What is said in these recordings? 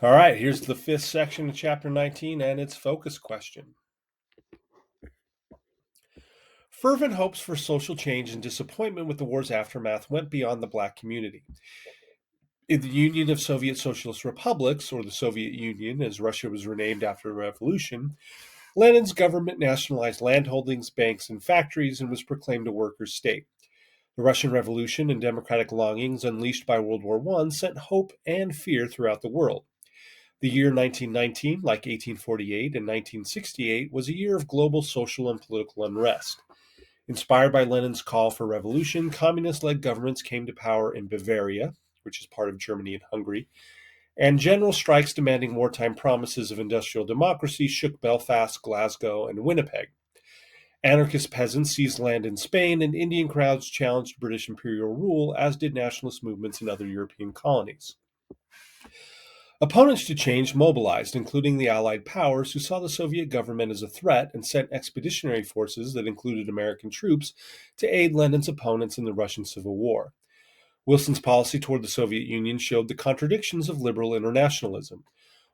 All right, here's the fifth section of chapter 19 and its focus question. Fervent hopes for social change and disappointment with the war's aftermath went beyond the black community. In the Union of Soviet Socialist Republics, or the Soviet Union as Russia was renamed after the revolution, Lenin's government nationalized landholdings, banks, and factories and was proclaimed a workers' state. The Russian Revolution and democratic longings unleashed by World War I sent hope and fear throughout the world. The year 1919, like 1848 and 1968, was a year of global social and political unrest. Inspired by Lenin's call for revolution, communist led governments came to power in Bavaria, which is part of Germany and Hungary, and general strikes demanding wartime promises of industrial democracy shook Belfast, Glasgow, and Winnipeg. Anarchist peasants seized land in Spain, and Indian crowds challenged British imperial rule, as did nationalist movements in other European colonies. Opponents to change mobilized, including the Allied powers, who saw the Soviet government as a threat and sent expeditionary forces that included American troops to aid Lenin's opponents in the Russian Civil War. Wilson's policy toward the Soviet Union showed the contradictions of liberal internationalism.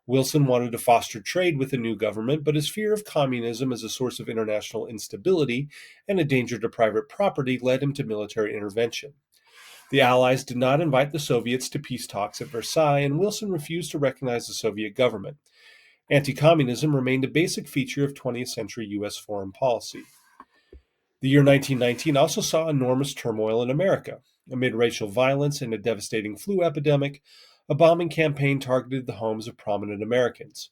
Wilson wanted to foster trade with the new government, but his fear of communism as a source of international instability and a danger to private property led him to military intervention. The Allies did not invite the Soviets to peace talks at Versailles, and Wilson refused to recognize the Soviet government. Anti-communism remained a basic feature of 20th century U.S. foreign policy. The year 1919 also saw enormous turmoil in America. Amid racial violence and a devastating flu epidemic, a bombing campaign targeted the homes of prominent Americans.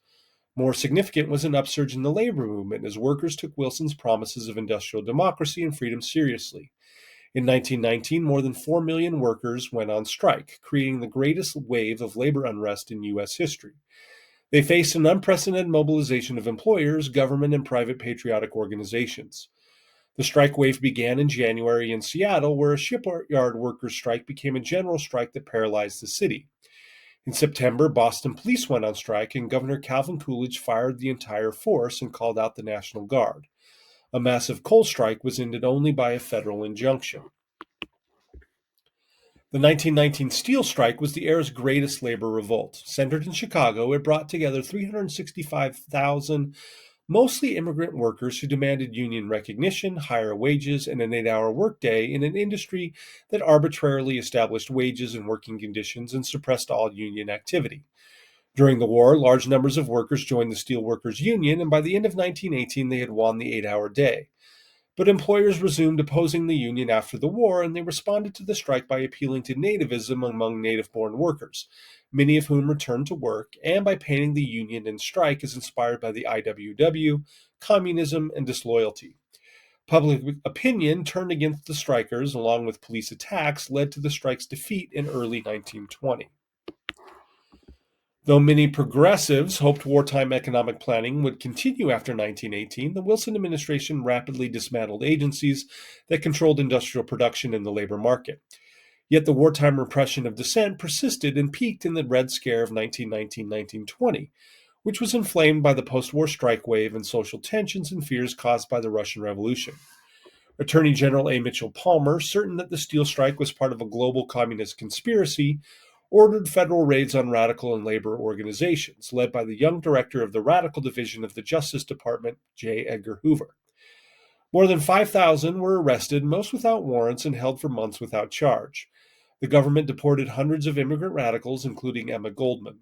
More significant was an upsurge in the labor movement as workers took Wilson's promises of industrial democracy and freedom seriously. In 1919, more than 4 million workers went on strike, creating the greatest wave of labor unrest in U.S. history. They faced an unprecedented mobilization of employers, government, and private patriotic organizations. The strike wave began in January in Seattle, where a shipyard workers' strike became a general strike that paralyzed the city. In September, Boston police went on strike, and Governor Calvin Coolidge fired the entire force and called out the National Guard. A massive coal strike was ended only by a federal injunction. The 1919 steel strike was the era's greatest labor revolt. Centered in Chicago, it brought together 365,000 mostly immigrant workers who demanded union recognition, higher wages, and an 8-hour workday in an industry that arbitrarily established wages and working conditions and suppressed all union activity. During the war, large numbers of workers joined the Steelworkers Union, and by the end of 1918, they had won the 8-hour day. But employers resumed opposing the union after the war, and they responded to the strike by appealing to nativism among native-born workers, many of whom returned to work, and by painting the union and strike as inspired by the IWW, communism, and disloyalty. Public opinion turned against the strikers, along with police attacks, led to the strike's defeat in early 1920. Though many progressives hoped wartime economic planning would continue after 1918, the Wilson administration rapidly dismantled agencies that controlled industrial production in the labor market. Yet the wartime repression of dissent persisted and peaked in the Red Scare of 1919-1920, which was inflamed by the post-war strike wave and social tensions and fears caused by the Russian Revolution. Attorney General A. Mitchell Palmer, certain that the steel strike was part of a global communist conspiracy, ordered federal raids on radical and labor organizations, led by the young director of the Radical Division of the Justice Department, J. Edgar Hoover. More than 5,000 were arrested, most without warrants, and held for months without charge. The government deported hundreds of immigrant radicals, including Emma Goldman.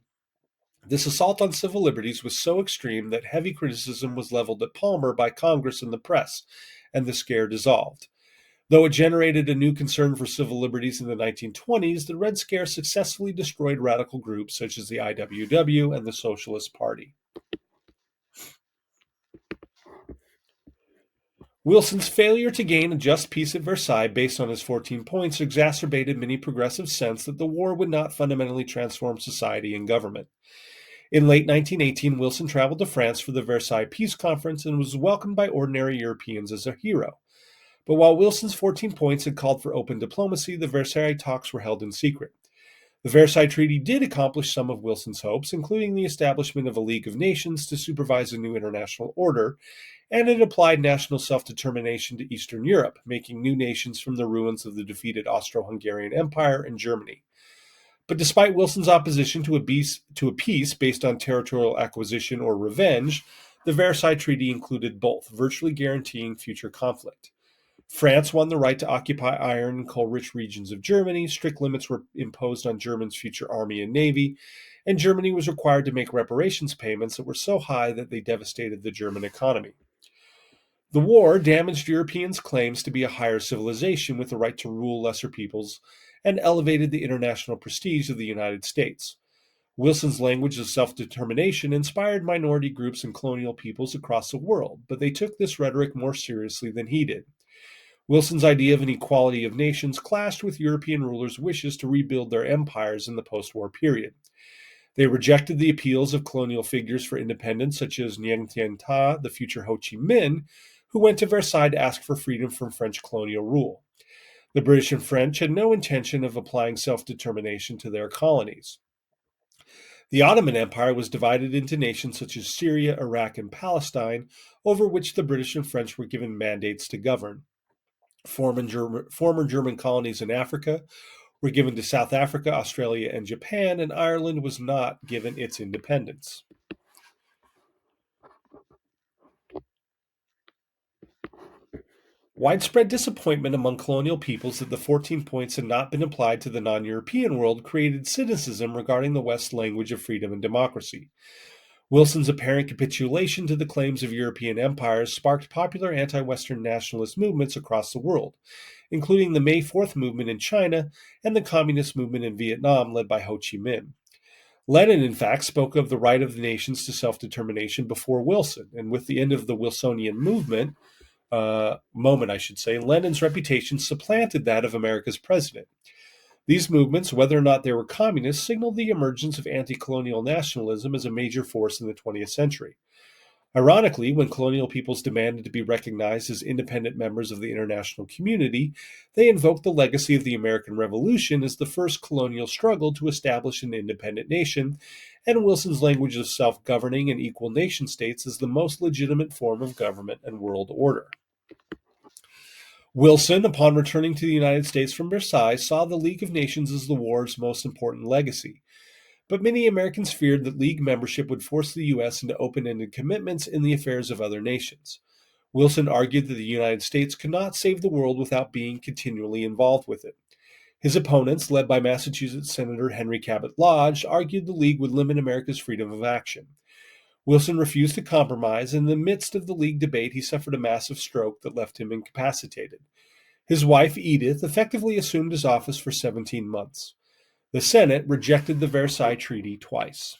This assault on civil liberties was so extreme that heavy criticism was leveled at Palmer by Congress and the press, and the scare dissolved. Though it generated a new concern for civil liberties in the 1920s, the Red Scare successfully destroyed radical groups such as the IWW and the Socialist Party. Wilson's failure to gain a just peace at Versailles based on his 14 points exacerbated many progressives' sense that the war would not fundamentally transform society and government. In late 1918, Wilson traveled to France for the Versailles Peace Conference and was welcomed by ordinary Europeans as a hero. But while Wilson's 14 points had called for open diplomacy, the Versailles talks were held in secret. The Versailles Treaty did accomplish some of Wilson's hopes, including the establishment of a League of Nations to supervise a new international order, and it applied national self-determination to Eastern Europe, making new nations from the ruins of the defeated Austro-Hungarian Empire and Germany. But despite Wilson's opposition to a peace based on territorial acquisition or revenge, the Versailles Treaty included both, virtually guaranteeing future conflict. France won the right to occupy iron and coal rich regions of Germany. Strict limits were imposed on Germany's future army and navy, and Germany was required to make reparations payments that were so high that they devastated the German economy. The war damaged Europeans' claims to be a higher civilization with the right to rule lesser peoples and elevated the international prestige of the United States. Wilson's language of self determination inspired minority groups and colonial peoples across the world, but they took this rhetoric more seriously than he did. Wilson's idea of an equality of nations clashed with European rulers' wishes to rebuild their empires in the post war period. They rejected the appeals of colonial figures for independence, such as Nguyen Thian Ta, the future Ho Chi Minh, who went to Versailles to ask for freedom from French colonial rule. The British and French had no intention of applying self determination to their colonies. The Ottoman Empire was divided into nations such as Syria, Iraq, and Palestine, over which the British and French were given mandates to govern. Former German colonies in Africa were given to South Africa, Australia, and Japan, and Ireland was not given its independence. Widespread disappointment among colonial peoples that the 14 points had not been applied to the non European world created cynicism regarding the West's language of freedom and democracy. Wilson's apparent capitulation to the claims of European empires sparked popular anti Western nationalist movements across the world, including the May 4th movement in China and the communist movement in Vietnam led by Ho Chi Minh. Lenin, in fact, spoke of the right of the nations to self determination before Wilson, and with the end of the Wilsonian moment, Lenin's reputation supplanted that of America's president. These movements, whether or not they were communist, signaled the emergence of anti colonial nationalism as a major force in the 20th century. Ironically, when colonial peoples demanded to be recognized as independent members of the international community, they invoked the legacy of the American Revolution as the first colonial struggle to establish an independent nation, and Wilson's language of self governing and equal nation states as the most legitimate form of government and world order. Wilson, upon returning to the United States from Versailles, saw the League of Nations as the war's most important legacy. But many Americans feared that League membership would force the U.S. into open-ended commitments in the affairs of other nations. Wilson argued that the United States could not save the world without being continually involved with it. His opponents, led by Massachusetts Senator Henry Cabot Lodge, argued the League would limit America's freedom of action. Wilson refused to compromise, and in the midst of the League debate, he suffered a massive stroke that left him incapacitated. His wife, Edith, effectively assumed his office for 17 months. The Senate rejected the Versailles Treaty twice.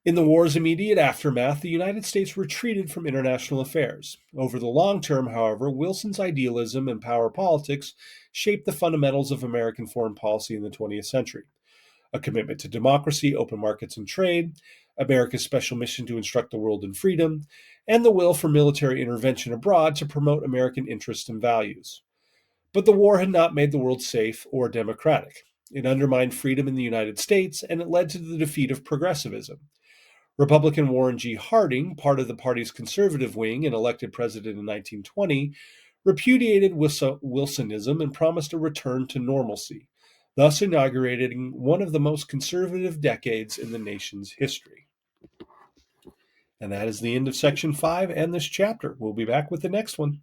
In the war's immediate aftermath, the United States retreated from international affairs. Over the long term, however, Wilson's idealism and power politics shaped the fundamentals of American foreign policy in the 20th century. A commitment to democracy, open markets, and trade, America's special mission to instruct the world in freedom, and the will for military intervention abroad to promote American interests and values. But the war had not made the world safe or democratic. It undermined freedom in the United States, and it led to the defeat of progressivism. Republican Warren G. Harding, part of the party's conservative wing and elected president in 1920, repudiated Wilsonism and promised a return to normalcy, thus inaugurating one of the most conservative decades in the nation's history. And that is the end of section 5 and this chapter. We'll be back with the next one.